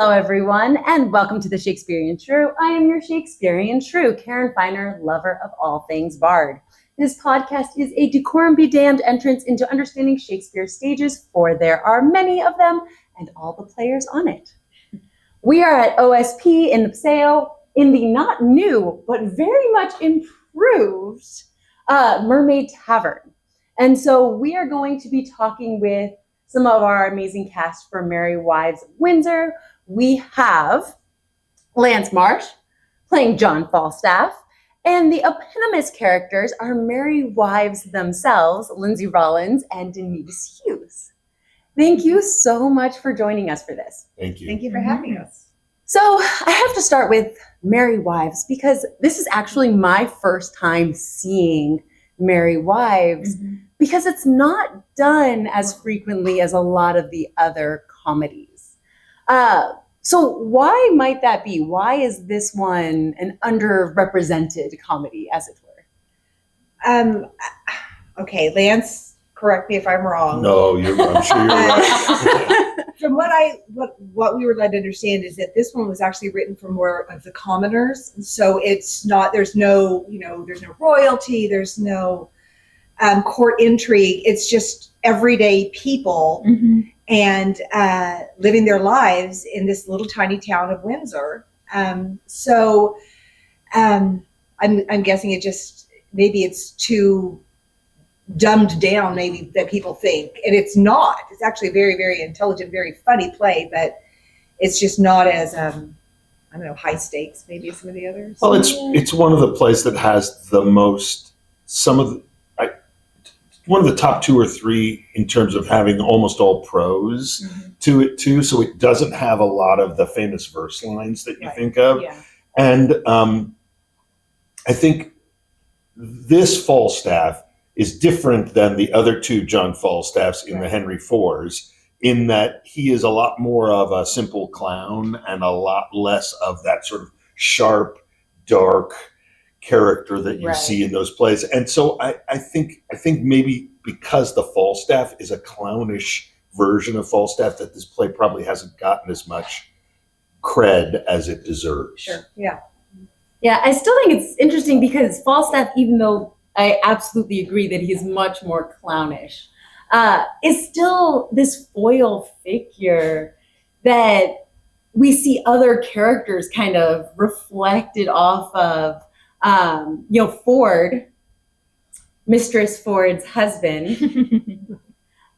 Hello, everyone, and welcome to the Shakespearean Shrew. I am your Shakespearean Shrew, Karen Feiner, lover of all things Bard. This podcast is a decorum-be-damned entrance into understanding Shakespeare's stages, for there are many of them, and all the players on it. We are at OSP in the Paseo, in the not new, but very much improved Mermaid Tavern. And so we are going to be talking with some of our amazing cast for Merry Wives of Windsor. We have Lance Marsh playing John Falstaff, and the eponymous characters are Merry Wives themselves, Lindsey Rollins and Denise Hughes. Thank you so much for joining us for this. Thank you. Thank you for having us. So I have to start with Merry Wives because this is actually my first time seeing Merry Wives because it's not done as frequently as a lot of the other comedies. So why might that be? Why is this one an underrepresented comedy, as it were? Okay, Lance, correct me if I'm wrong. No, I'm sure you're right. From what we were led to understand is that this one was actually written for more of the commoners. So it's not, there's no royalty, there's no court intrigue. It's just everyday people and living their lives in this little tiny town of Windsor. So I'm guessing maybe it's too dumbed down, maybe, that people think, and it's not. It's actually a very, very intelligent, very funny play, but it's just not as high stakes maybe as some of the others. Well, it's one of the plays that has the most, one of the top 2 or 3 in terms of having almost all prose to it too. So it doesn't have a lot of the famous verse lines that you think of. Yeah. And I think this Falstaff is different than the other 2 John Falstaffs in the Henry IVs, in that he is a lot more of a simple clown and a lot less of that sort of sharp, dark character that you see in those plays. And so I think maybe because the Falstaff is a clownish version of Falstaff, that this play probably hasn't gotten as much cred as it deserves. Sure. Yeah. Yeah, I still think it's interesting because Falstaff, even though I absolutely agree that he's much more clownish, is still this foil figure that we see other characters kind of reflected off of. Ford, Mistress Ford's husband,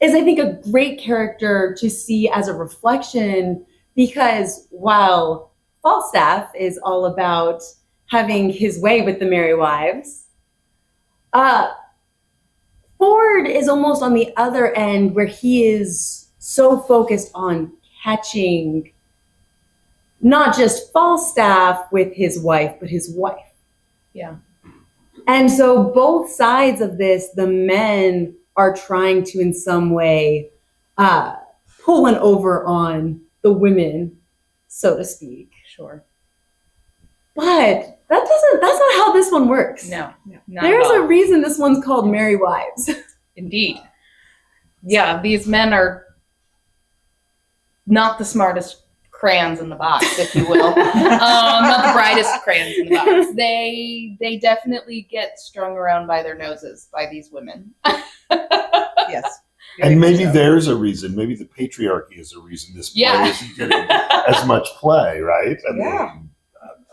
is, I think, a great character to see as a reflection, because while Falstaff is all about having his way with the Merry Wives, Ford is almost on the other end, where he is so focused on catching not just Falstaff with his wife, but his wife. Yeah. And so both sides of this, the men are trying to in some way pull one over on the women, so to speak. Sure. But that's not how this one works. No. There's a reason this one's called Merry Wives. Indeed. Yeah, these men are not the smartest crayons in the box, if you will. Not the brightest crayons in the box. They definitely get strung around by their noses by these women. Yes. And maybe there's a reason. Maybe the patriarchy is a reason this play isn't getting as much play, right? I mean,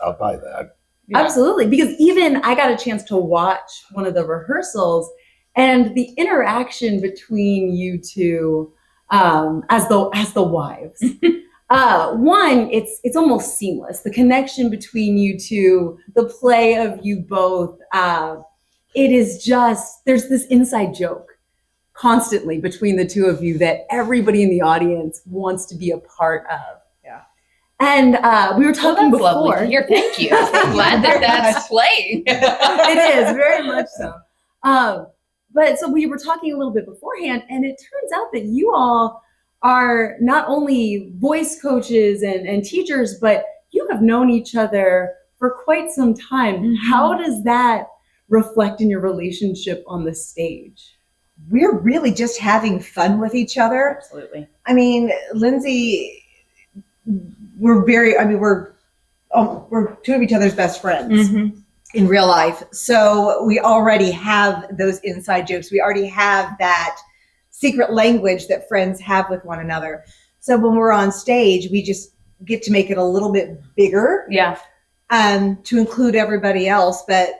I'll buy that. Yeah. Absolutely, because even I got a chance to watch one of the rehearsals, and the interaction between you two as the wives. One, it's almost seamless. The connection between you two, the play of you both, it is just, there's this inside joke constantly between the two of you that everybody in the audience wants to be a part of. Yeah. And we were talking before. Lovely to hear. Thank you. I'm glad that's playing. It is, very much so. But so we were talking a little bit beforehand, and it turns out that you all are not only voice coaches and teachers, but you have known each other for quite some time. Mm-hmm. How does that reflect in your relationship on the stage? We're really just having fun with each other. Absolutely. I mean, Lindsey, we're two of each other's best friends in real life. So we already have those inside jokes. We already have that secret language that friends have with one another. So when we're on stage, we just get to make it a little bit bigger. Yeah. To include everybody else. But,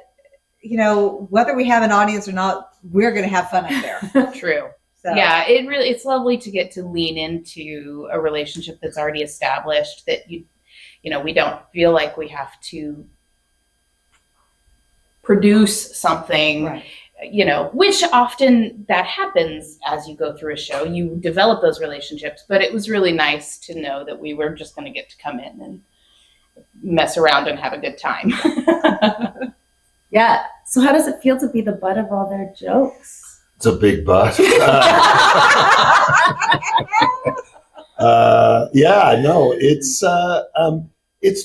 whether we have an audience or not, we're going to have fun up there. True. So. Yeah, it's lovely to get to lean into a relationship that's already established, that we don't feel like we have to produce something, right. Which often that happens as you go through a show. You develop those relationships, but it was really nice to know that we were just going to get to come in and mess around and have a good time. Yeah. So how does it feel to be the butt of all their jokes? It's a big butt. Yeah, no, it's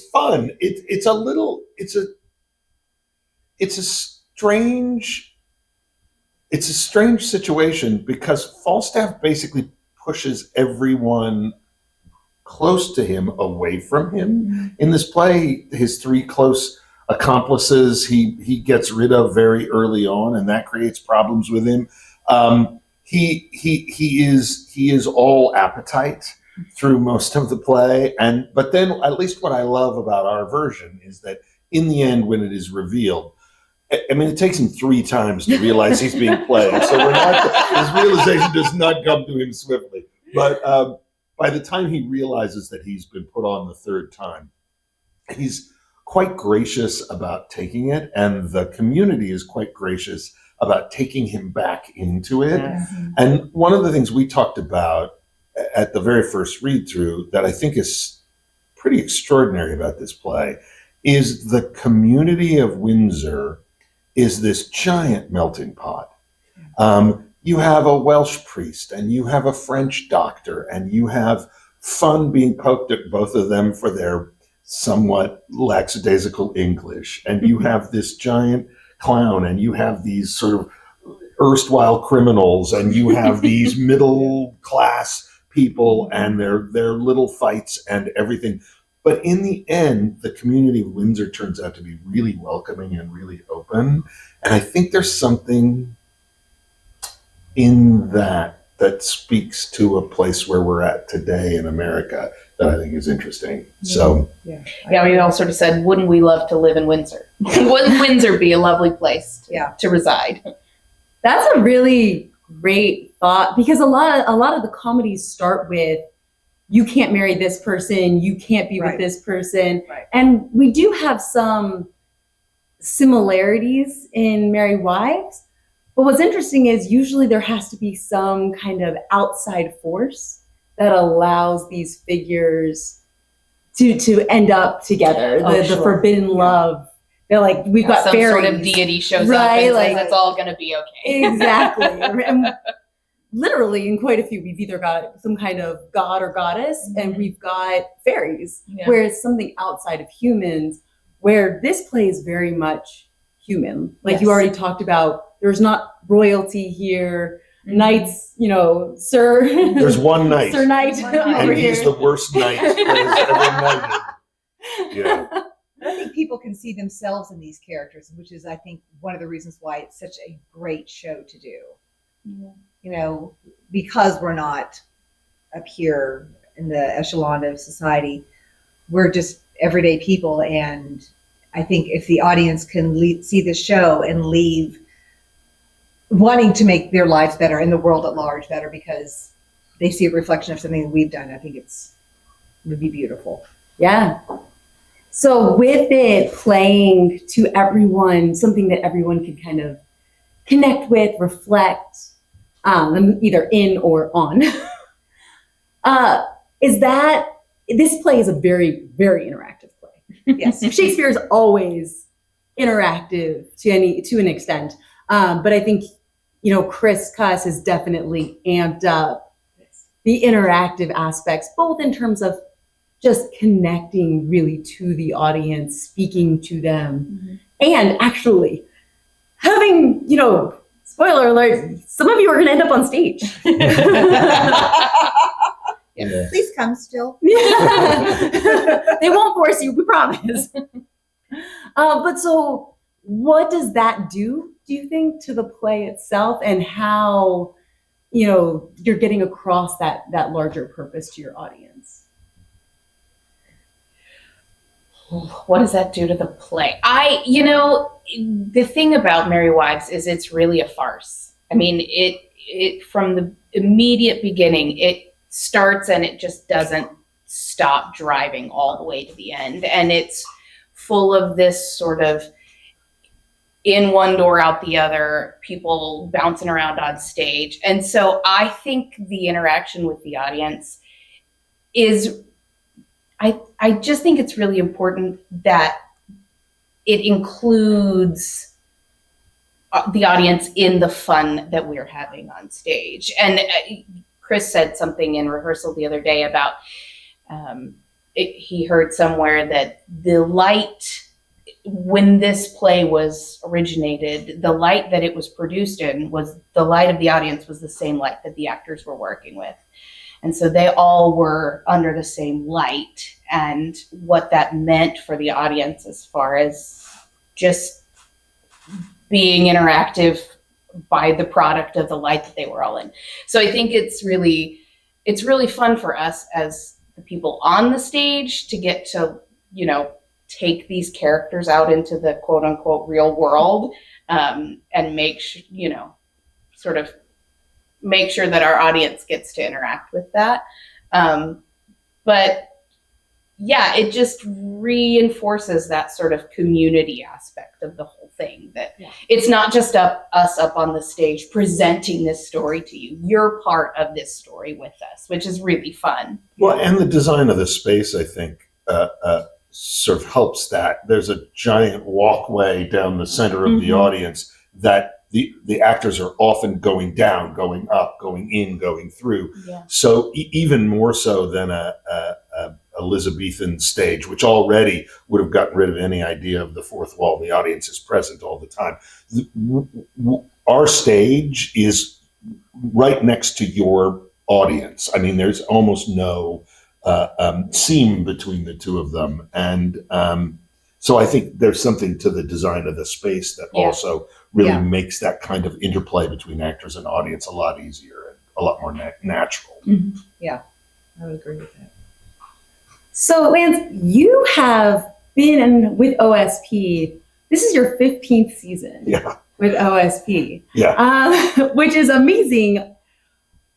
fun. It's a strange situation because Falstaff basically pushes everyone close to him away from him. In this play, his three close accomplices he gets rid of very early on, and that creates problems with him. He is all appetite through most of the play, but then at least what I love about our version is that in the end, when it is revealed, I mean, it takes him 3 times to realize he's being played. So his realization does not come to him swiftly. But by the time he realizes that he's been put on the 3rd time, he's quite gracious about taking it. And the community is quite gracious about taking him back into it. Mm-hmm. And one of the things we talked about at the very first read through that I think is pretty extraordinary about this play is the community of Windsor is this giant melting pot. You have a Welsh priest and you have a French doctor and you have fun being poked at both of them for their somewhat lackadaisical English. And you have this giant clown and you have these sort of erstwhile criminals and you have these middle class people and their little fights and everything. But in the end, the community of Windsor turns out to be really welcoming and really open. And I think there's something in that speaks to a place where we're at today in America that I think is interesting. So, we all sort of said, wouldn't we love to live in Windsor? Wouldn't Windsor be a lovely place to reside? That's a really great thought, because a lot of the comedies start with, you can't marry this person, you can't be with this person. Right. And we do have some similarities in Merry Wives. But what's interesting is usually there has to be some kind of outside force that allows these figures to end up together. The forbidden love. They're like, we've got some fairies. Sort of deity shows up and says it's all going to be okay. Exactly. And literally in quite a few, we've either got some kind of god or goddess, and we've got fairies, where it's something outside of humans, where this play is very much human. Like you already talked about, there's not royalty here. Knights, Sir. There's one knight. Sir Knight. And he's the worst knight that has ever knighted. Yeah. I think people can see themselves in these characters, which is, I think, one of the reasons why it's such a great show to do. Because we're not up here in the echelon of society, we're just everyday people. And I think if the audience can see the show and leave wanting to make their lives better and the world at large better because they see a reflection of something that we've done, I think it would be beautiful. Yeah. So with it playing to everyone, something that everyone can kind of connect with, reflect, either in or on, is that this play is a very, very interactive play. Yes. Shakespeare is always interactive to an extent. But I think, Chris Cuss has definitely amped up the interactive aspects, both in terms of just connecting really to the audience, speaking to them, and actually having, spoiler alert, some of you are going to end up on stage. Yeah. Please come still. They won't force you, we promise. But so what does that do you think, to the play itself, and how, you're getting across that larger purpose to your audience? What does that do to the play? The thing about Merry Wives is it's really a farce. I mean, it from the immediate beginning, it starts and it just doesn't stop driving all the way to the end. And it's full of this sort of in one door, out the other, people bouncing around on stage. And so I think the interaction with the audience is, I just think it's really important that it includes the audience in the fun that we're having on stage. And Chris said something in rehearsal the other day about, he heard somewhere that the light, when this play was originated, the light that it was produced in was the light of the audience was the same light that the actors were working with. And so they all were under the same light, and what that meant for the audience as far as just being interactive by the product of the light that they were all in. So I think it's really fun for us as the people on the stage to get to, take these characters out into the quote unquote real world, and make sure that our audience gets to interact with that. But yeah, it just reinforces that sort of community aspect of the whole thing, that it's not just us up on the stage presenting this story to you. You're part of this story with us, which is really fun. Well, and the design of the space, I think, sort of helps that. There's a giant walkway down the center of the audience that the actors are often going down, going up, going in, going through. Yeah. So even more so than a Elizabethan stage, which already would have gotten rid of any idea of the fourth wall. The audience is present all the time. Our stage is right next to your audience. I mean, there's almost no seam between the two of them. And so I think there's something to the design of the space that also really makes that kind of interplay between actors and audience a lot easier and a lot more natural. Mm-hmm. Yeah, I would agree with that. So Lance, you have been with OSP. This is your 15th season with OSP. Yeah. Which is amazing.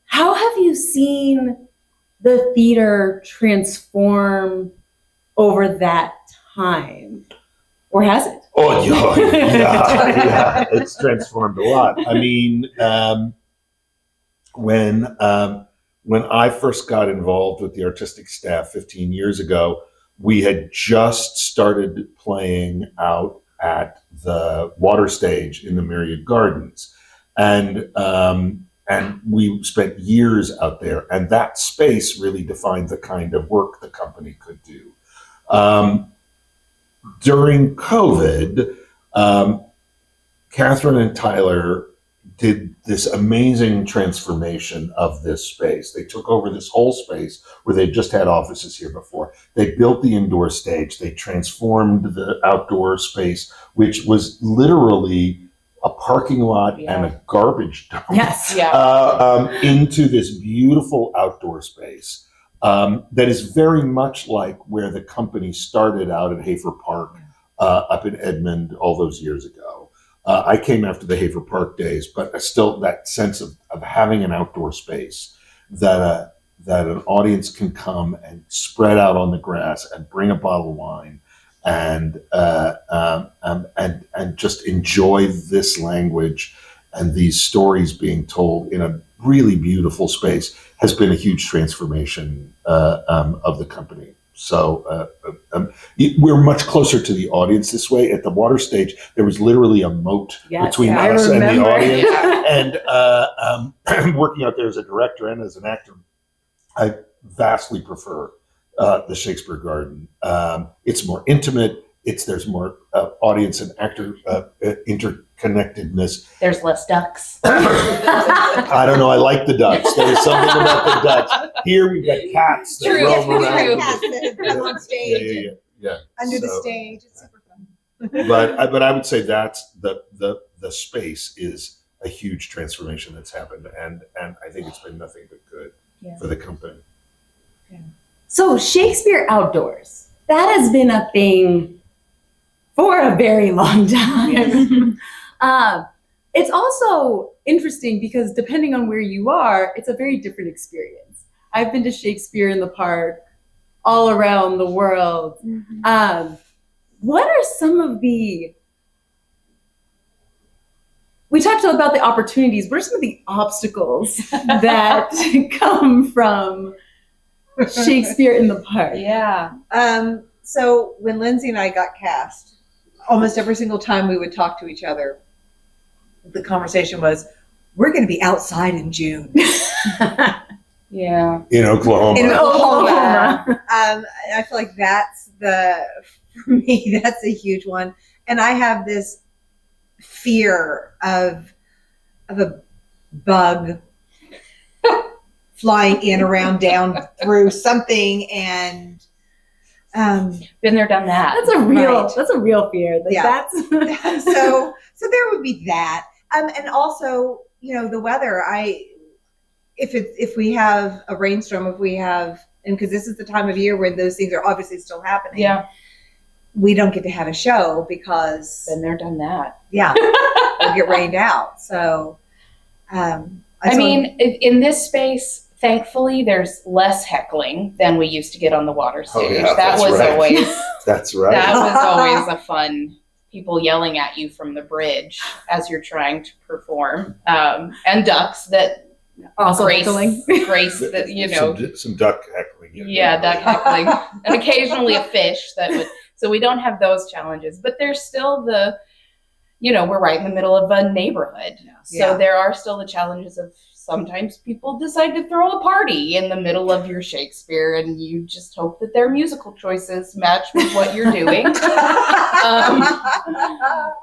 How have you seen the theater transform over that time? Or has it? Oh, yeah, it's transformed a lot. I mean, when I first got involved with the artistic staff 15 years ago, we had just started playing out at the water stage in the Myriad Gardens. And we spent years out there, and that space really defined the kind of work the company could do. During COVID, Catherine and Tyler did this amazing transformation of this space. They took over this whole space where they just had offices here before. They built the indoor stage. They transformed the outdoor space, which was literally a parking lot and a garbage dump, into this beautiful outdoor space that is very much like where the company started out at Hafer Park up in Edmond all those years ago. I came after the Hafer Park days, but still that sense of having an outdoor space that an audience can come and spread out on the grass and bring a bottle of wine and just enjoy this language and these stories being told in a really beautiful space has been a huge transformation of the company. So we're much closer to the audience this way. At the water stage, there was literally a moat between us and the audience. And working out there as a director and as an actor, I vastly prefer the Shakespeare Garden. It's more intimate. There's more audience and actor connectedness. There's less ducks. I don't know. I like the ducks. There's something about the ducks. Here we've got cats that True. roam Yes, we do around. have cats that have come on stage Yeah. under the So- stage. It's super fun. But I would say that's the space is a huge transformation that's happened, and I think it's been nothing but good for the company. So Shakespeare outdoors, that has been a thing for a very long time. It's also interesting because depending on where you are, it's a very different experience. I've been to Shakespeare in the Park all around the world. What are some of the, we talked about the opportunities, what are some of the obstacles that come from Shakespeare in the Park? Yeah. So when Lindsey and I got cast, almost every single time we would talk to each other, the conversation was, we're going to be outside in June. Yeah. In Oklahoma. In Oklahoma. I feel like for me, that's a huge one. And I have this fear of a bug flying in, around, down, through something, and Been there, done that. That's a real fear. Like, Yeah. that's so there would be that, and also, the weather. If we have a rainstorm, and because this is the time of year when those things are obviously still happening. Yeah. We don't get to have a show because Been there, done that. we'll get rained out. So, I mean, in this space, thankfully, there's less heckling than we used to get on the water stage. yeah, that that's was right. always That's right. that was always a fun. People yelling at you from the bridge as you're trying to perform, and ducks that also grace heckling. that some duck heckling. Yeah, duck heckling, and occasionally a fish that would. So we don't have those challenges, but there's still we're right in the middle of a neighborhood. So there are still the challenges of sometimes people decide to throw a party in the middle of your Shakespeare, and you just hope that their musical choices match with what you're doing.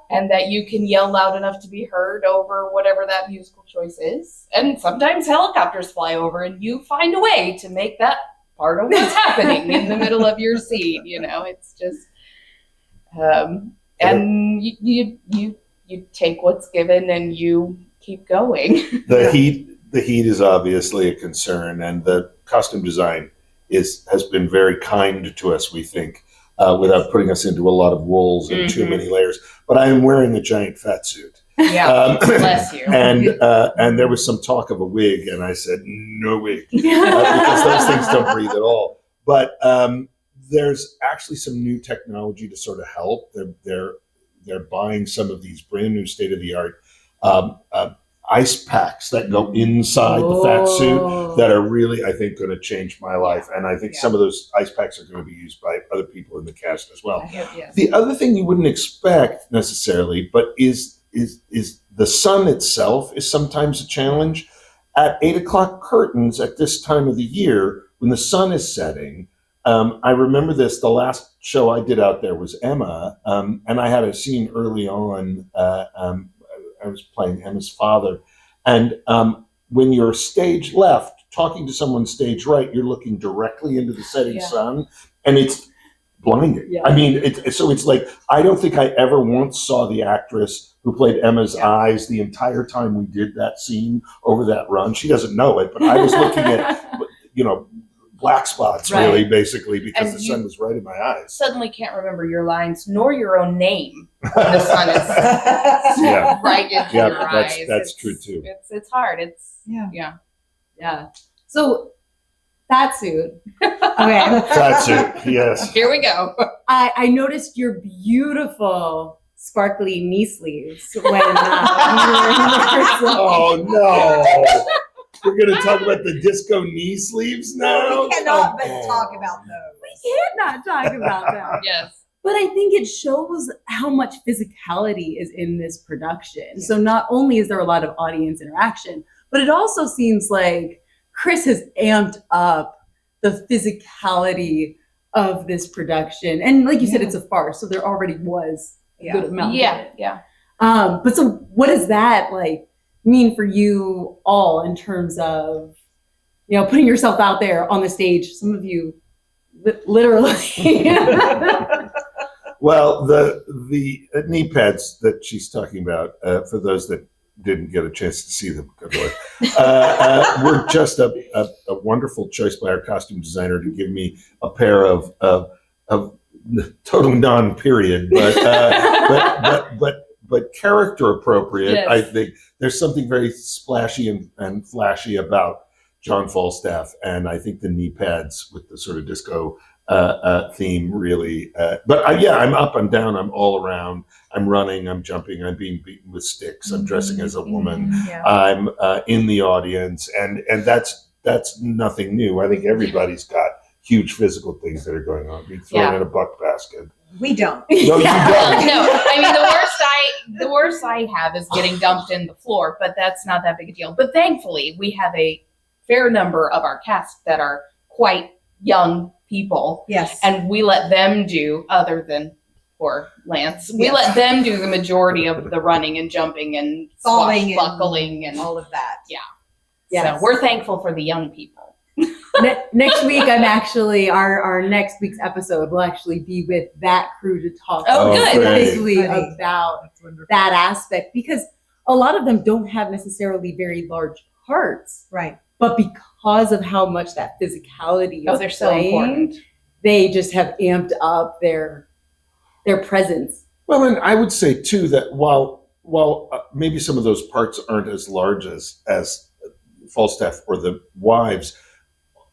And that you can yell loud enough to be heard over whatever that musical choice is. And sometimes helicopters fly over and you find a way to make that part of what's happening in the middle of your scene. It's just, and you take what's given and you keep going. The heat is obviously a concern, and the costume design has been very kind to us, we think, without putting us into a lot of wools and too many layers. But I am wearing a giant fat suit. Yeah, bless you. And there was some talk of a wig, and I said, no wig, because those things don't breathe at all. But there's actually some new technology to sort of help. They're buying some of these brand new state-of-the-art ice packs that go inside the fat suit that are really, I think, going to change my life. And I think some of those ice packs are going to be used by other people in the cast as well. The other thing you wouldn't expect necessarily, but is the sun itself is sometimes a challenge. At 8:00 curtains at this time of the year, when the sun is setting, I remember this, the last show I did out there was Emma, and I had a scene early on. I was playing Emma's father. And when you're stage left, talking to someone stage right, you're looking directly into the setting sun, and it's blinding. Yeah. I mean, it's like, I don't think I ever once saw the actress who played Emma's eyes the entire time we did that scene over that run. She doesn't know it, but I was looking at, black spots, really, basically, because And the sun was right in my eyes. Suddenly can't remember your lines nor your own name when the sun is Yeah. right into your eyes. That's true too. It's hard. Yeah. So fat suit. Okay. That's it. Yes. Here we go. I noticed your beautiful sparkly knee sleeves when you were in rehearsal. Oh no. We're going to talk about the disco knee sleeves now? We cannot but talk about those. We can't not talk about that. Yes. But I think it shows how much physicality is in this production. So not only is there a lot of audience interaction, but it also seems like Chris has amped up the physicality of this production. And like you said, it's a farce, so there already was a good amount of it. Yeah. But so what does that like mean for you all in terms of, putting yourself out there on the stage? Some of you literally. Well, the knee pads that she's talking about, for those that didn't get a chance to see them, good Lord, were just a wonderful choice by our costume designer to give me a pair of totally non-period, but character appropriate. Yes. I think there's something very splashy and flashy about John Falstaff, and I think the knee pads with the sort of disco theme really. I'm up, I'm down, I'm all around. I'm running, I'm jumping, I'm being beaten with sticks. I'm dressing as a woman. Yeah. I'm in the audience, and that's nothing new. I think everybody's got huge physical things that are going on. Being thrown in a buck basket. We don't. No, you don't. No, I mean the worst I have is getting dumped in the floor, but that's not that big a deal. But thankfully, we have a fair number of our cast that are quite young people. Yes. And we let them do, other than poor Lance, we let them do the majority of the running and jumping and Falling swashbuckling and all of that. Yeah. Yes. So we're thankful for the young people. Next week, I'm actually our next week's episode will actually be with that crew to talk Good. specifically Great. about that aspect, because a lot of them don't have necessarily very large parts, Right. but because of how much that physicality is They're so playing, important. they just have amped up their presence. Well, and I would say too that while maybe some of those parts aren't as large as Falstaff or the wives,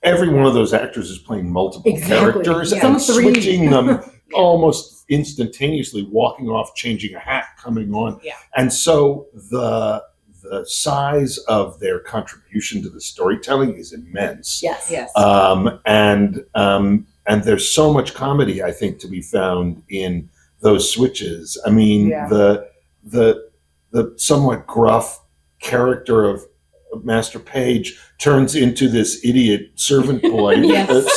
every one of those actors is playing multiple characters Some and three. switching them almost instantaneously, walking off, changing a hat, coming on. Yeah. And so the size of their contribution to the storytelling is immense. Yes. Yes. And there's so much comedy, I think, to be found in those switches. I mean, Yeah. the somewhat gruff character of Master Page turns into this idiot servant boy,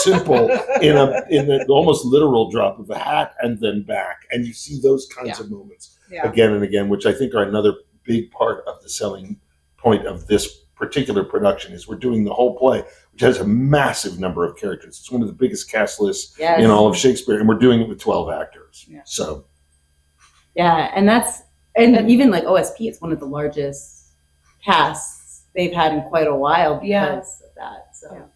simple in an almost literal drop of a hat and then back, and you see those kinds of moments again and again, which I think are another big part of the selling point of this particular production. Is we're doing the whole play, which has a massive number of characters. It's one of the biggest cast lists in all of Shakespeare, and we're doing it with 12 actors. Yeah. So and even like OSP, it's one of the largest casts they've had in quite a while because of that. So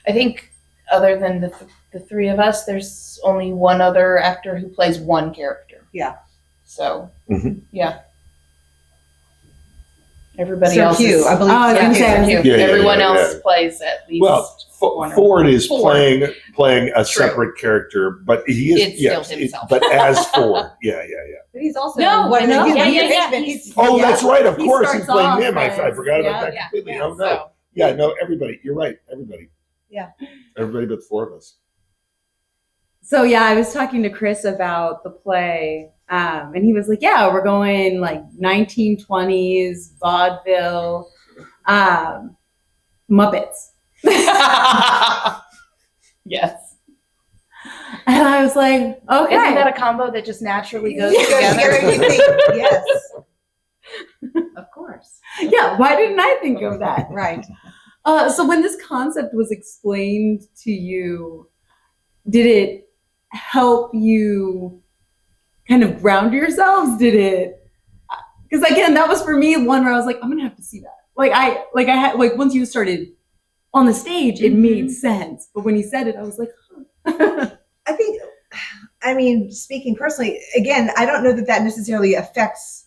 I think other than the three of us, there's only one other actor who plays one character. Yeah. So, Mhm. yeah. Everybody Sir else Hugh, is, I believe. Oh, I was Sir gonna Hugh. say, Sir Hugh. Yeah, Everyone yeah, else yeah. plays at least one or Ford is four. playing a True. separate character, but he is It's still himself. but as Ford. Yeah. But he's also No, one of I know. the Yeah. henchmen. Oh, that's right. Of He course, he's starts playing off him. I as- forgot about that yeah, completely. yeah. Oh no. So, Yeah, no, everybody. You're right. Everybody. Yeah. Everybody but the four of us. So I was talking to Chris about the play, and he was like, "Yeah, we're going like 1920s vaudeville, Muppets." yes. And I was like, "Okay." Isn't that a combo that just naturally goes You go together and you together? think, yes, Of course. Yeah, why didn't I think of that? right. So when this concept was explained to you, did it help you kind of ground yourselves? Did it? Because again, that was for me one where I was like, I'm gonna have to see that. Once you started on the stage, it made sense. But when he said it, I was like, huh. I mean, speaking personally, again, I don't know that necessarily affects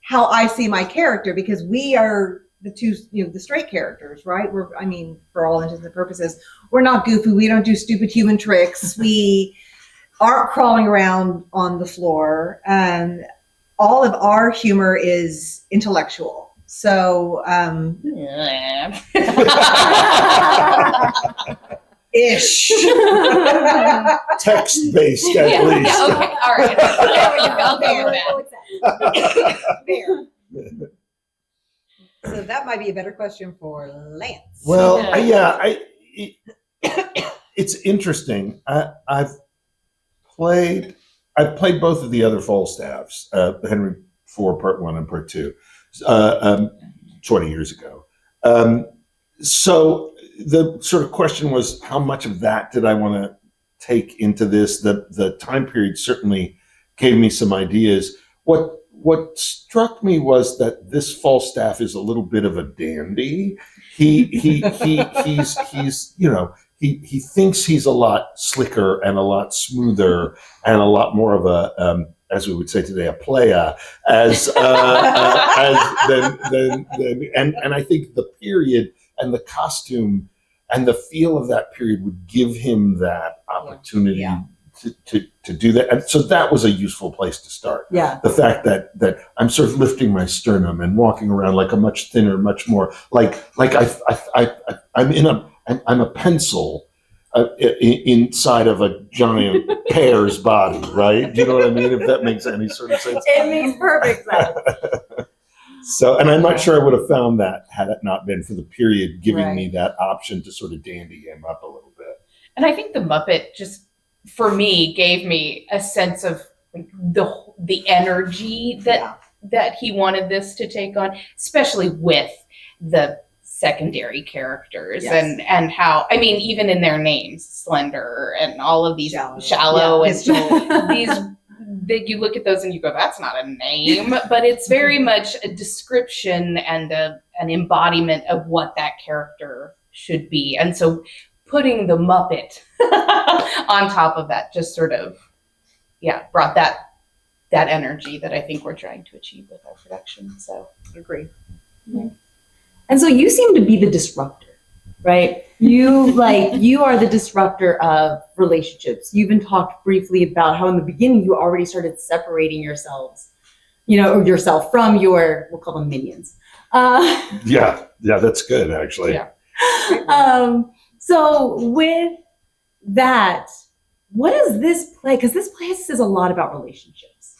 how I see my character, because we are the two, the straight characters, right? For all intents and purposes, we're not goofy. We don't do stupid human tricks. We aren't crawling around on the floor. All of our humor is intellectual. So, ish. Text-based, at Yeah, least. yeah, okay, all right. There we go. There. So that might be a better question for Lance. Well, Yeah. it's interesting. I've played both of the other Falstaffs, Henry 4, Part 1 and Part 2, 20 years ago. So the sort of question was, how much of that did I want to take into this? The time period certainly gave me some ideas. What struck me was that this Falstaff is a little bit of a dandy. He thinks he's a lot slicker and a lot smoother and a lot more of a as we would say today, a playa, and I think the period and the costume and the feel of that period would give him that opportunity to do that. And so that was a useful place to start. Yeah. The fact that I'm sort of lifting my sternum and walking around like a much thinner, much more I'm a pencil inside of a giant pear's body, right? Do you know what I mean? If that makes any sort of sense. It makes perfect sense. So, and I'm not sure I would have found that had it not been for the period giving me Right. that option to sort of dandy him up a little bit. And I think the Muppet just, for me, gave me a sense of like the energy that he wanted this to take on, especially with the secondary characters. Yes. and how, I mean, even in their names, Slender and all of these Shallow. and these that you look at those and you go, that's not a name, but it's very much a description and an embodiment of what that character should be. And so putting the Muppet on top of that just sort of, brought that energy that I think we're trying to achieve with our production. So Agree. And so you seem to be the disruptor, right? You are the disruptor of relationships. You even talked briefly about how in the beginning you already started separating yourself from your, we'll call them minions. Yeah, that's good actually. Yeah. So with that, what is this play? Because this play says a lot about relationships.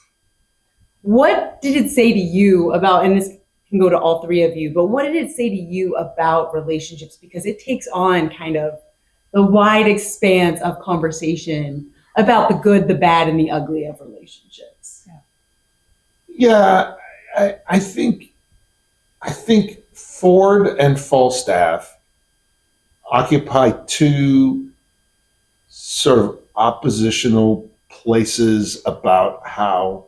What did it say to you about, and this can go to all three of you, but what did it say to you about relationships? Because it takes on kind of the wide expanse of conversation about the good, the bad, and the ugly of relationships. Yeah, I think Ford and Falstaff occupy two sort of oppositional places about how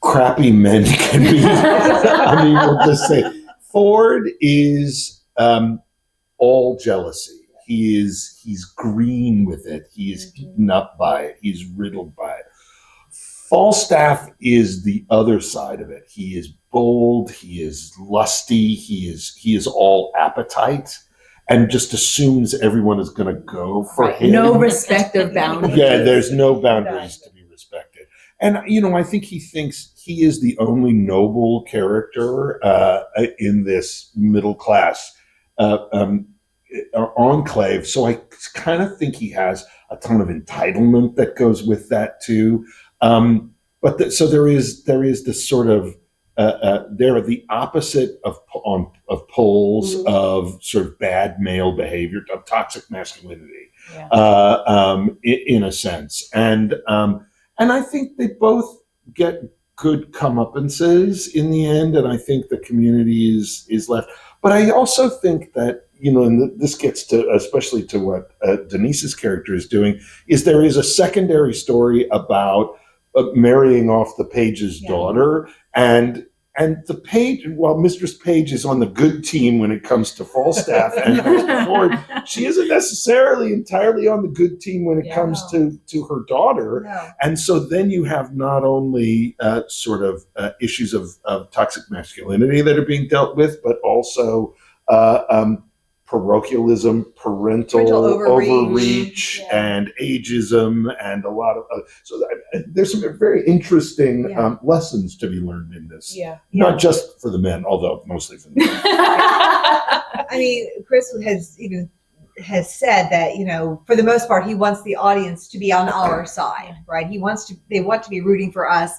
crappy men can be. I mean, we'll just say Ford is all jealousy. He's green with it. He is eaten up by it. He's riddled by it. Falstaff is the other side of it. He is bold. He is lusty. He is all appetite, and just assumes everyone is going to go for him. No respect of boundaries. Yeah, there's no boundaries to be respected. And, I think he thinks he is the only noble character in this middle class enclave. So I kind of think he has a ton of entitlement that goes with that too. So there is this sort of there are the opposite of poles of sort of bad male behavior, of toxic masculinity, in a sense, and I think they both get good comeuppances in the end, and I think the community is left. But I also think that, and this gets to, especially to what Denise's character is doing, is there is a secondary story about marrying off the Page's daughter, and the Page, while Mistress Page is on the good team when it comes to Falstaff and Ford, she isn't necessarily entirely on the good team when it comes to her daughter. No. And so then you have not only sort of issues of toxic masculinity that are being dealt with, but also parochialism, parental overreach and ageism, and a lot of so there's some very interesting lessons to be learned in this. Not just for the men, although mostly for the men. I mean, Chris has said that, for the most part, he wants the audience to be on our side, right? They want to be rooting for us,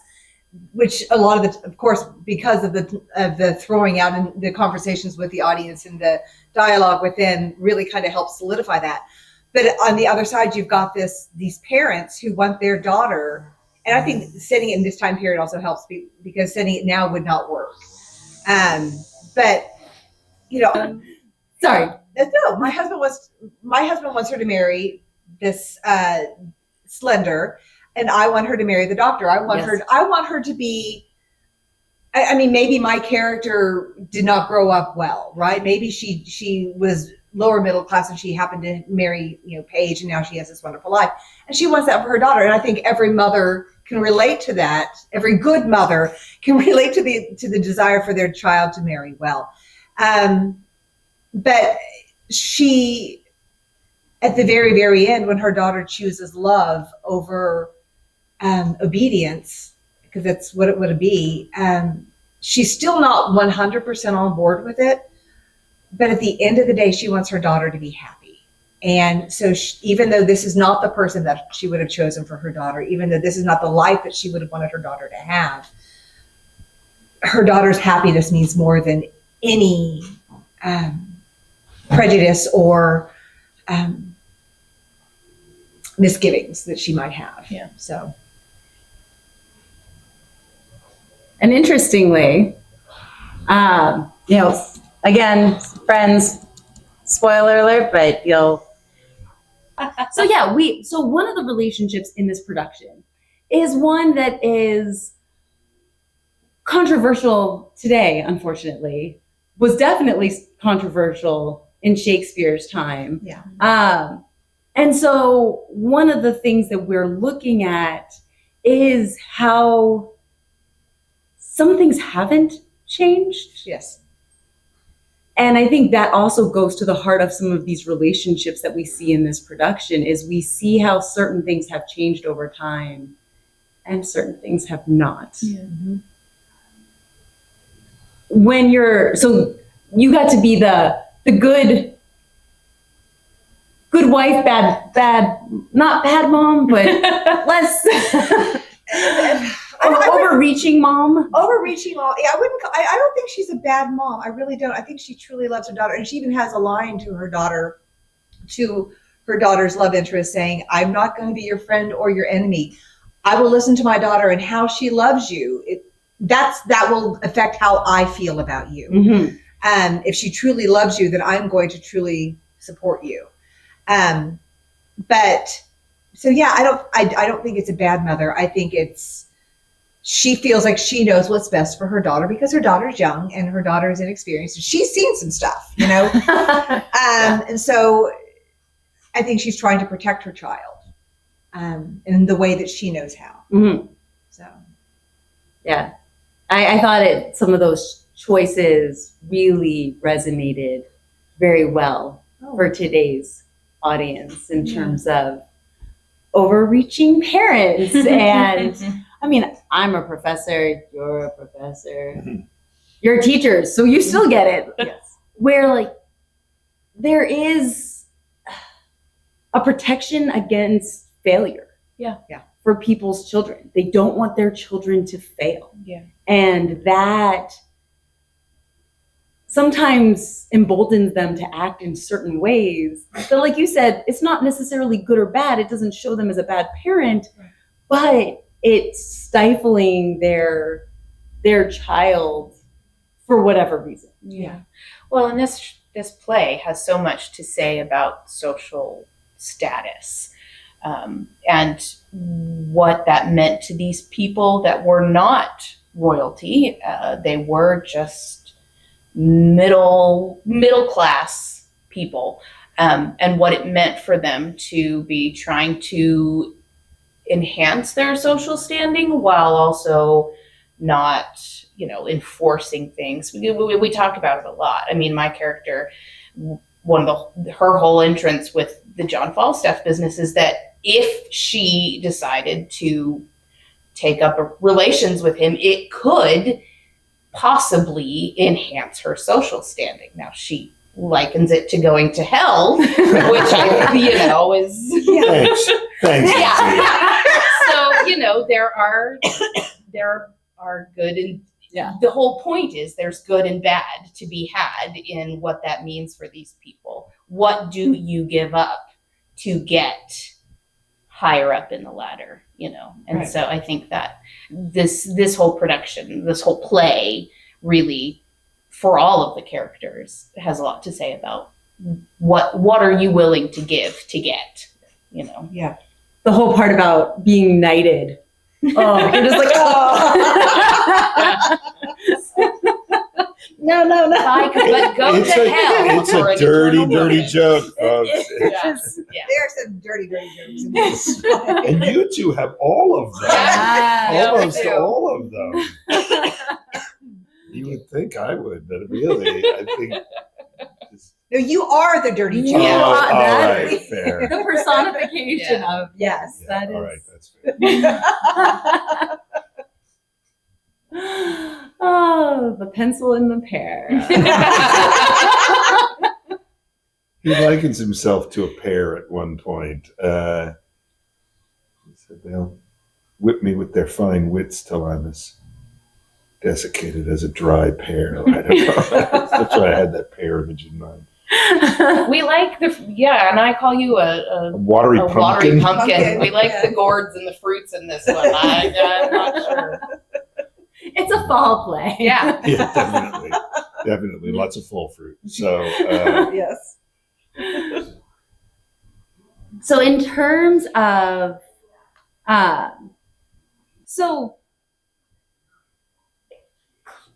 which a lot of of course, because of the throwing out and the conversations with the audience and the dialogue within really kind of helps solidify that. But on the other side, you've got these parents who want their daughter And I think setting it in this time period also helps because setting it now would not work. But Sorry. no, my husband wants her to marry this Slender, and I want her to marry the doctor. I want her to be. I mean, maybe my character did not grow up well, right? Maybe she was lower middle class and she happened to marry, Page, and now she has this wonderful life. And she wants that for her daughter. And I think every mother can relate to that. Every good mother can relate to the desire for their child to marry well. But she, at the very, very end, when her daughter chooses love over obedience, because that's what it would be, she's still not 100% on board with it. But at the end of the day, she wants her daughter to be happy. And so even though this is not the person that she would have chosen for her daughter, even though this is not the life that she would have wanted her daughter to have, her daughter's happiness means more than any prejudice or misgivings that she might have. Yeah. So. And interestingly, again, friends, spoiler alert, but so one of the relationships in this production is one that is controversial today, unfortunately, was definitely controversial in Shakespeare's time. Yeah. And so one of the things that we're looking at is how some things haven't changed. Yes. And I think that also goes to the heart of some of these relationships that we see in this production, is we see how certain things have changed over time and certain things have not. Yeah. Mm-hmm. So you got to be the good wife, bad, not bad mom, but less overreaching mom. Overreaching mom. Yeah, I don't think she's a bad mom. I really don't. I think she truly loves her daughter. And she even has a line to her daughter's love interest saying, "I'm not going to be your friend or your enemy. I will listen to my daughter and how she loves you. That will affect how I feel about you. Mm-hmm. If she truly loves you, then I'm going to truly support you." But so yeah, I don't think it's a bad mother. I think she feels like she knows what's best for her daughter because her daughter's young and her daughter is inexperienced. She's seen some stuff, and so I think she's trying to protect her child in the way that she knows how. Mm-hmm. So, yeah, I thought some of those choices really resonated very well for today's audience in terms of overreaching parents. And I mean, I'm a professor, you're a professor, you're teachers, so you still get it. yes. Where there is a protection against failure. Yeah. Yeah. For people's children. They don't want their children to fail. Yeah. And that sometimes emboldens them to act in certain ways. But like you said, it's not necessarily good or bad. It doesn't show them as a bad parent, but it's stifling their child for whatever reason. Yeah. Well, and this play has so much to say about social status and what that meant to these people that were not royalty. They were just middle class people, and what it meant for them to be trying to enhance their social standing while also not, enforcing things. We talk about it a lot. I mean, my character, her whole entrance with the John Falstaff business is that if she decided to take up relations with him, it could possibly enhance her social standing. Now she likens it to going to hell, which is Thanks. Yeah. So there are good and the whole point is there's good and bad to be had in what that means for these people. What do you give up to get higher up in the ladder, and Right. so I think that this whole production, this whole play, really, for all of the characters, has a lot to say about what are you willing to give to get, Yeah. The whole part about being knighted. Oh, you're just like, no. I could but go It's to a- hell. It's for a an dirty, eternal dirty woman. joke, folks. Yeah. There are some dirty jokes in this. And you two have all of them. Yeah, we Almost do. all of them. You would think I would, but really, I think. No, you are the dirty You joke. are all that- right, fair. The personification Yeah. of, yes, Yeah, that is. all right, that's fair. Oh, the pencil in the pear. He likens himself to a pear at one point. He said, "They'll whip me with their fine wits till I'm as desiccated as a dry pear." I don't know. That's why I had that pear image in mind. We like and I call you A watery a pumpkin. watery pumpkin. Pumpkin, We like yeah. the gourds and the fruits in this one. I'm not sure. It's a fall play. Yeah. Yeah, definitely. Lots of full fruit. So, Yes. So in terms of,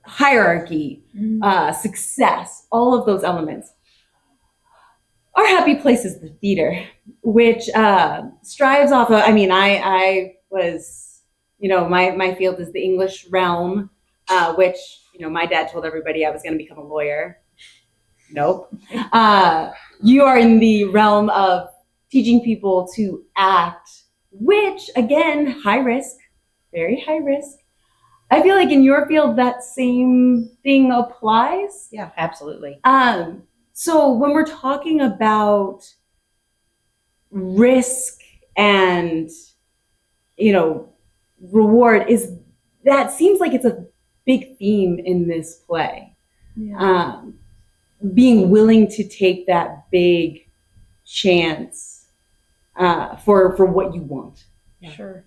hierarchy, success, all of those elements. Our happy place is the theater, which strives off of, I was, my field is the English realm, which, my dad told everybody I was going to become a lawyer. Nope. You are in the realm of teaching people to act, which, again, high risk, very high risk. I feel like in your field, that same thing applies. Yeah, absolutely. So when we're talking about risk and, reward, that seems like it's a big theme in this play. Yeah. Being willing to take that big chance for what you want. Yeah. Sure.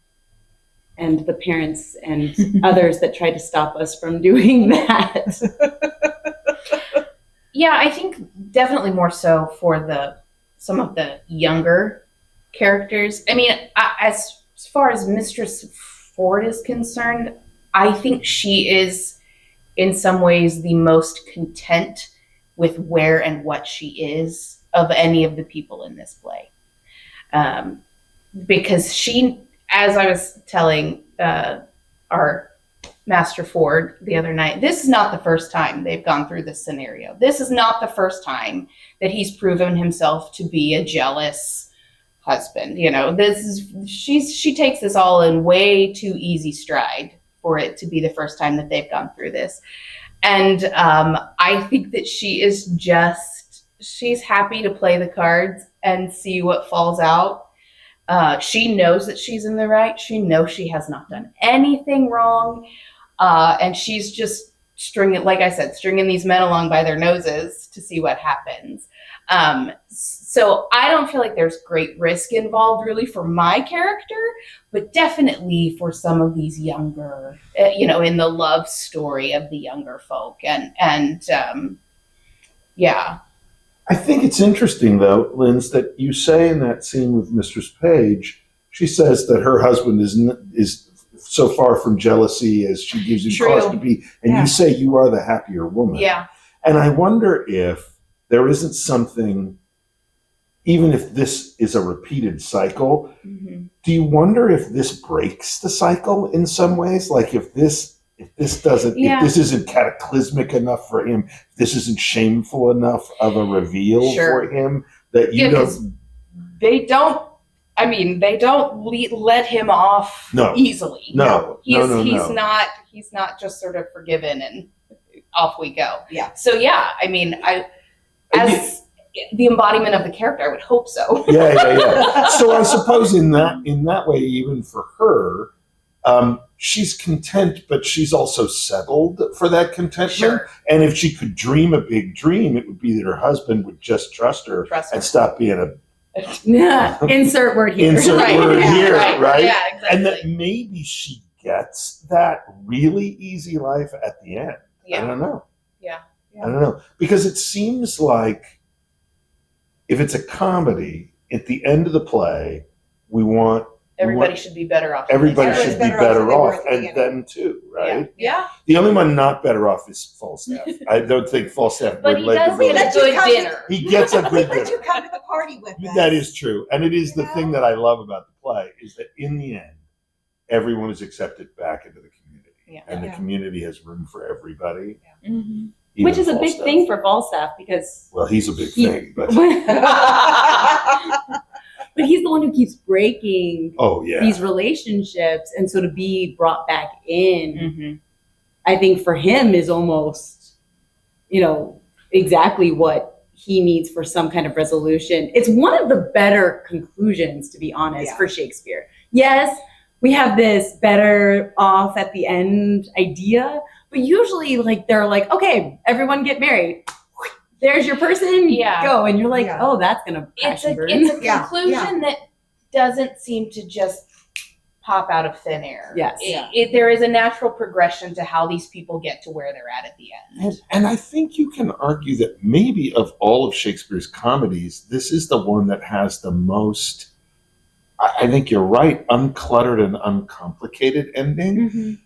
And the parents and others that try to stop us from doing that. Yeah, I think definitely more so for some of the younger characters. I mean, as far as Mistress Ford is concerned, I think she is in some ways the most content with where and what she is of any of the people in this play. Because she, as I was telling our Master Ford the other night, this is not the first time they've gone through this scenario. This is not the first time that he's proven himself to be a jealous husband. She takes this all in way too easy stride for it to be the first time that they've gone through this. And I think that she's happy to play the cards and see what falls out. She knows that she's in the right. She knows she has not done anything wrong. And she's just stringing these men along by their noses to see what happens. So I don't feel like there's great risk involved really for my character, but definitely for some of these younger, in the love story of the younger folk. And yeah. I think it's interesting, though, Linz, that you say in that scene with Mistress Page, she says that her husband is so far from jealousy as she gives you cause to be, and you say you are the happier woman. Yeah. And I wonder if there isn't something, even if this is a repeated cycle, do you wonder if this breaks the cycle in some ways? Like if this isn't cataclysmic enough for him, if this isn't shameful enough of a reveal for him, that you don't. They don't let him off easily. No. He's not just sort of forgiven and off we go. Yeah. So yeah, I mean, as the embodiment of the character, I would hope so. Yeah. So I suppose in that way, even for her, she's content, but she's also settled for that contentment. Sure. And if she could dream a big dream, it would be that her husband would just trust her. And stop being a Insert word here. Insert Right, word yeah, here, right? Yeah, exactly. And that maybe she gets that really easy life at the end. I don't know. Yeah. I don't know. Because it seems like if it's a comedy, at the end of the play, we want Everybody should be better off. everybody Everyone's should be better off better than they were off, at the and beginning. them too, right? Yeah. The only one not better off is Falstaff. I don't think Falstaff But would he let does the get a village- good Come to- dinner. He gets a We good let you dinner. come to the party with us. That is true. And it is You the know? thing that I love about the play is that in the end, everyone is accepted back into the community. Yeah. And the Yeah. community has room for everybody. Mhm. even Which is a big Falstaff. thing for Falstaff because Well, he's a big he- thing, but but he's the one who keeps breaking oh yeah. these relationships, and so to be brought back in, Mhm. I think for him is almost, exactly what he needs for some kind of resolution. It's one of the better conclusions, to be honest, Yeah. for Shakespeare. Yes, we have this better off at the end idea, but usually they're like, okay, everyone get married. There's your person, Yeah. go. And you're like, Yeah. oh, that's going to crash It's and a burn. Yeah, conclusion that doesn't seem to just pop out of thin air. Yes. There is a natural progression to how these people get to where they're at the end. And I think you can argue that maybe of all of Shakespeare's comedies, this is the one that has the most, I think you're right, uncluttered and uncomplicated ending. Mhm.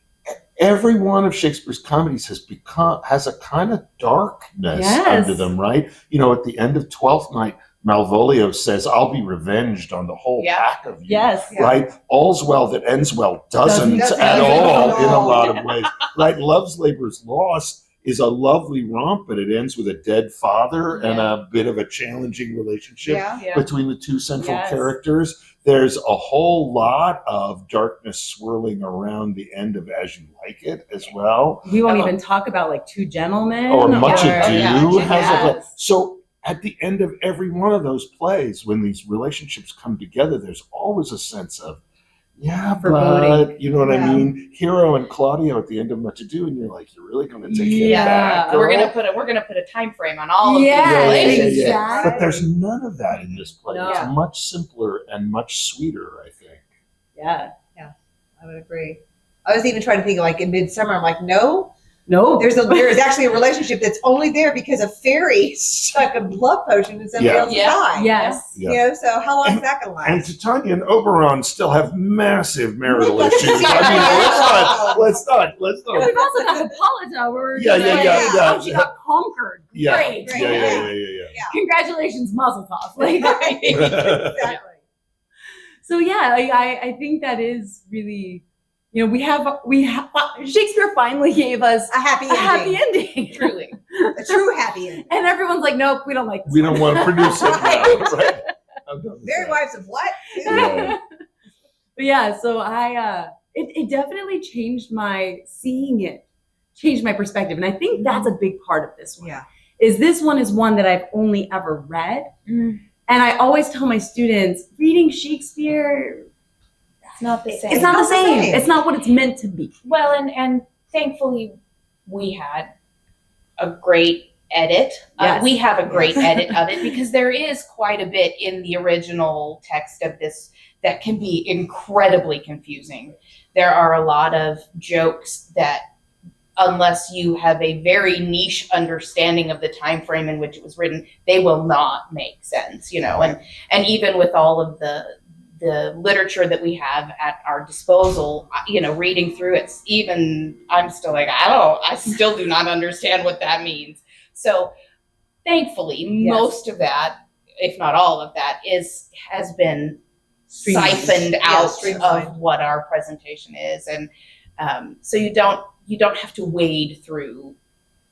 Every one of Shakespeare's comedies has a kind of darkness Yes. under them, right? At the end of Twelfth Night, Malvolio says, "I'll be revenged on the whole Yeah. pack of you." Yes. Yeah. Right? All's well that ends well doesn't Doesn't at all at in a all. lot of ways. Right? Love's Labor's Lost is a lovely romp, but it ends with a dead father and a bit of a challenging relationship Yeah. Yeah. between the two central Yes. characters. There's a whole lot of darkness swirling around the end of As You Like It as well. We won't Oh. even talk about Two Gentlemen Or Much or- Ado yeah, has a yes. so at the end of every one of those plays, when these relationships come together, there's always a sense of, Foreboding. but you know what I Yeah. mean? Hero and Claudio at the end of Much Ado, and you're like, you're really going to take him Yeah. back, We're girl? gonna put a time frame on all of Yes, these Yeah, yeah, relationships. yeah. Exactly. But there's none of that in this play. No. It's much simpler and much sweeter, I think. Yeah. I would agree. I was even trying to think in Midsummer. I'm like, no, No. there's actually a relationship that's only there because a fairy stuck a love potion in somebody Yeah. else's Yeah. eye. Yes. Yeah. So how long is that going to And last? Titania and Oberon still have massive marital Let's issues. see. I mean, let's not. And we've also got Hippolyta where we're Yeah, just yeah, like, yeah, oh, she got conquered. Yeah. Great. Yeah. Congratulations, Mazel Tov. Like, Exactly. so yeah, I think that is really, we have Shakespeare finally gave us A happy a happy ending. ending. Truly. A true happy ending. And everyone's like, nope, we don't like this. We don't want to produce it now, right? I'm done with Merry that. Wives of what? Yeah. But yeah, so it definitely changed my seeing it, changed my perspective. And I think that's a big part of this one. Yeah. This one is one that I've only ever read. And I always tell my students, reading Shakespeare, It's not the same. it's not the Not the same. same. It's not what it's meant to be. Well, and thankfully we had a great edit. Yes. We have a great edit of it because there is quite a bit in the original text of this that can be incredibly confusing. There are a lot of jokes that, unless you have a very niche understanding of the time frame in which it was written, they will not make sense, and even with all of the literature that we have at our disposal, reading through it, I'm still like, I still do not understand what that means. So thankfully, Yes. most of that, if not all of that, has been Streamlined. siphoned Yeah, out streamlined. of what our presentation is. And so you don't have to wade through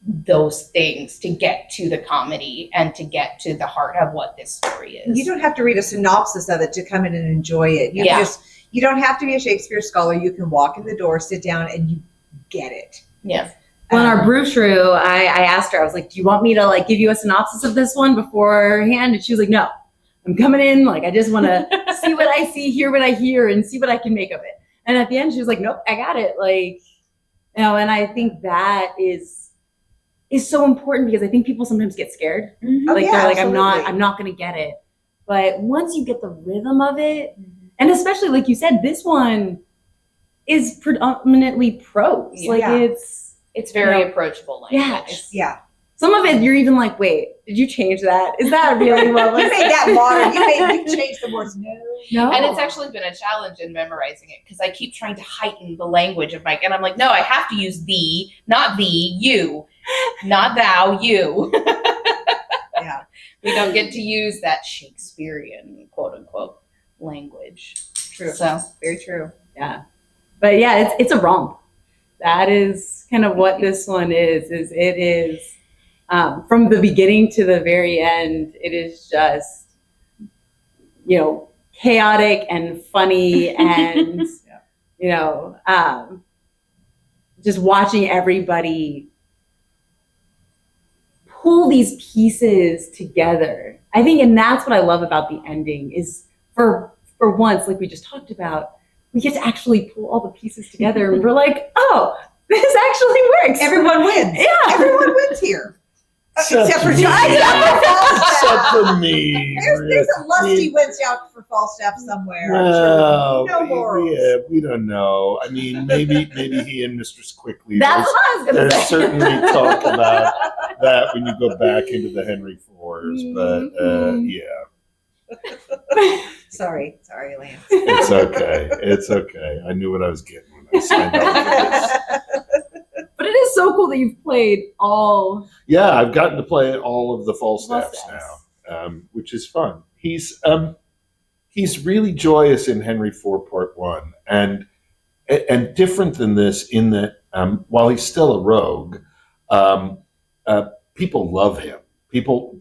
those things to get to the comedy and to get to the heart of what this story is. You don't have to read a synopsis of it to come in and enjoy it. Yeah. You don't have to be a Shakespeare scholar. You can walk in the door, sit down, and you get it. Yeah. Well, in our brew shrew, I asked her, I was like, do you want me to give you a synopsis of this one beforehand? And she was like, no, I'm coming in. I just want to see what I see, hear what I hear, and see what I can make of it. And at the end, she was like, nope, I got it. And I think that is so important because I think people sometimes get scared. Oh, They're like, absolutely. I'm not going to get it. But once you get the rhythm of it, and especially like you said, this one is predominantly prose. Yeah. Like Yeah. It's very approachable language. Yeah. Some of it, you're even like, wait, did you change that? Is that really what was? You made that modern. You changed the words. No. And it's actually been a challenge in memorizing it because I keep trying to heighten the language of and I'm like, no, I have to use thee, not thee, you, not thou, you. Yeah. We don't get to use that Shakespearean quote unquote language. True. So Very true. Yeah. But yeah, it's a romp. That is kind of what this one is it is from the beginning to the very end, it is just, chaotic and funny and, just watching everybody pull these pieces together. I think, and that's what I love about the ending is for once, like we just talked about, we get to actually pull all the pieces together and we're like, oh, this actually works. Everyone wins. Yeah. Everyone wins here. Except for me. John. Except for me. There's a lusty wins out for Falstaff somewhere. Well, No morals. yeah, we don't know. I mean, maybe he and Mistress Quickly. That's what I was going to There's say. certainly talk about that when you go back into the Henry Fours, but yeah, Sorry, Lance. it's okay. It's okay. I knew what I was getting when I signed up for this. But it is so cool that you've played all. Yeah, I've gotten to play all of the Falstaffs now, which is fun. He's really joyous in Henry IV Part 1, and different than this in that while he's still a rogue, people love him. People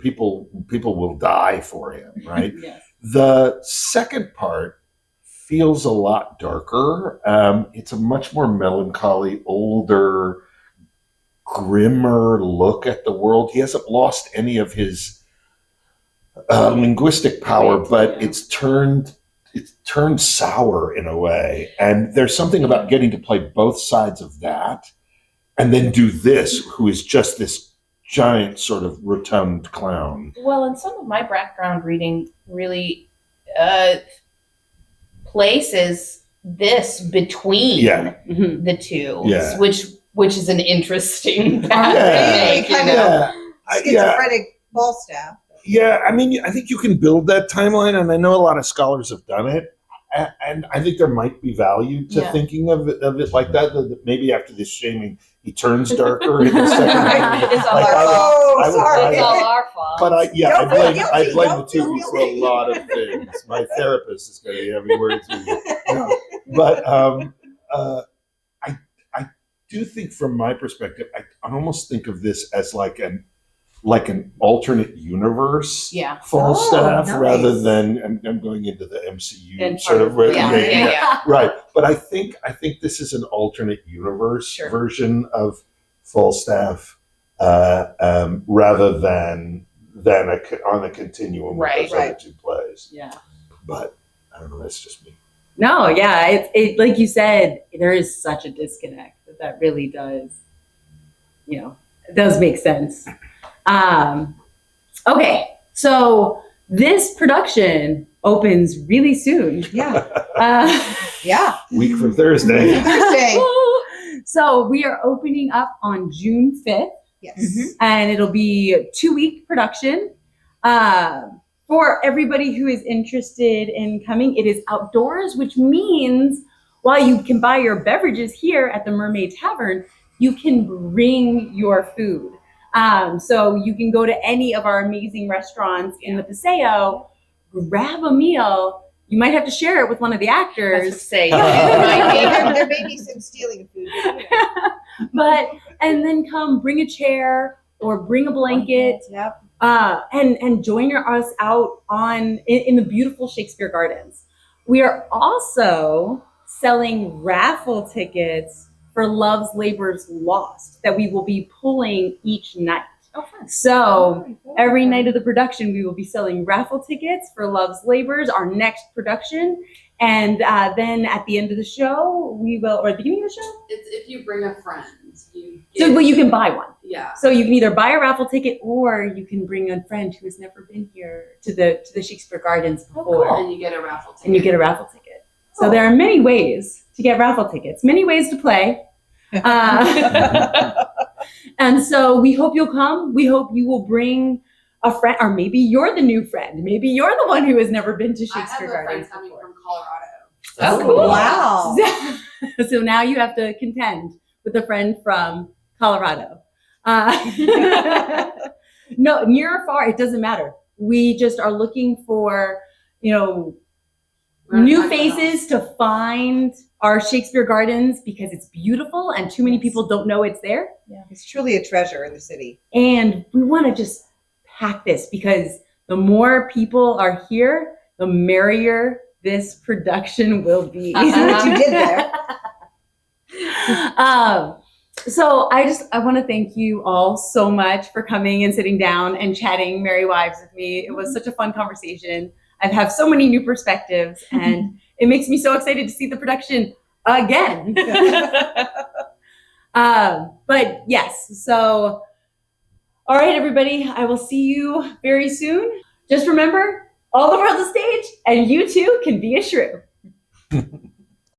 will die for him, right? Yes. The second part feels a lot darker. It's a much more melancholy, older, grimmer look at the world. He hasn't lost any of his linguistic power, but it's turned sour in a way. And there's something about getting to play both sides of that and then do this, who is just this giant sort of rotund clown. Well, and some of my background reading really places this between the two, which is an interesting path. Schizophrenic Falstaff. Yeah, I mean, I think you can build that timeline, and I know a lot of scholars have done it, and I think there might be value to thinking of it like that. That maybe after this shaming, he turns darker in the second. It's all our fault. It's all our fault. But I blame the two guilty. for a lot of things. My therapist is going to be having words with me. No, but I do think, from my perspective, I almost think of this as like an alternate universe Falstaff, nice. rather than I'm going into the MCU And sort of way. yeah. Right. But I think this is an alternate universe version of Falstaff, rather than on a continuum with those other two plays. Yeah. But I don't know. That's just me. No, yeah, it like you said, there is such a disconnect that really does, it does make sense. Okay, so this production opens really soon. Yeah. Week from Thursday. So we are opening up on June 5th. Yes. And it'll be a 2-week production. For everybody who is interested in coming, it is outdoors, which means while you can buy your beverages here at the Mermaid Tavern, you can bring your food. So you can go to any of our amazing restaurants in the Paseo, grab a meal. You might have to share it with one of the actors. There may be some stealing of food. And then come bring a chair or bring a blanket. Yep. And join us out in the beautiful Shakespeare Gardens. We are also selling raffle tickets for Love's Labor's Lost that we will be pulling each night. Oh, fun. So every night of the production, we will be selling raffle tickets for Love's Labor's, our next production. And then at the end of the show, or at the beginning of the show? It's if you bring a friend. So you can buy one. Yeah. So you can either buy a raffle ticket or you can bring a friend who has never been here to the Shakespeare Gardens before. And you get a raffle ticket. And you get a raffle ticket. So there are many ways to get raffle tickets, many ways to play. And so we hope you'll come. We hope you will bring a friend, or maybe you're the new friend. Maybe you're the one who has never been to Shakespeare I have a Gardens friend coming before. from Colorado. Oh, cool. Wow. So now you have to contend with a friend from Colorado. No, near or far, it doesn't matter. We just are looking for, We're new gonna find faces to find our Shakespeare Gardens because it's beautiful and too many people don't know it's there. It's truly a treasure in the city. And we want to just pack this because the more people are here, the merrier this production will be. See what you did there. So I want to thank you all so much for coming and sitting down and chatting Merry Wives with me. It was such a fun conversation. I've had so many new perspectives and it makes me so excited to see the production again. But yes, so all right, everybody, I will see you very soon. Just remember, all the world's a stage and you too can be a shrew.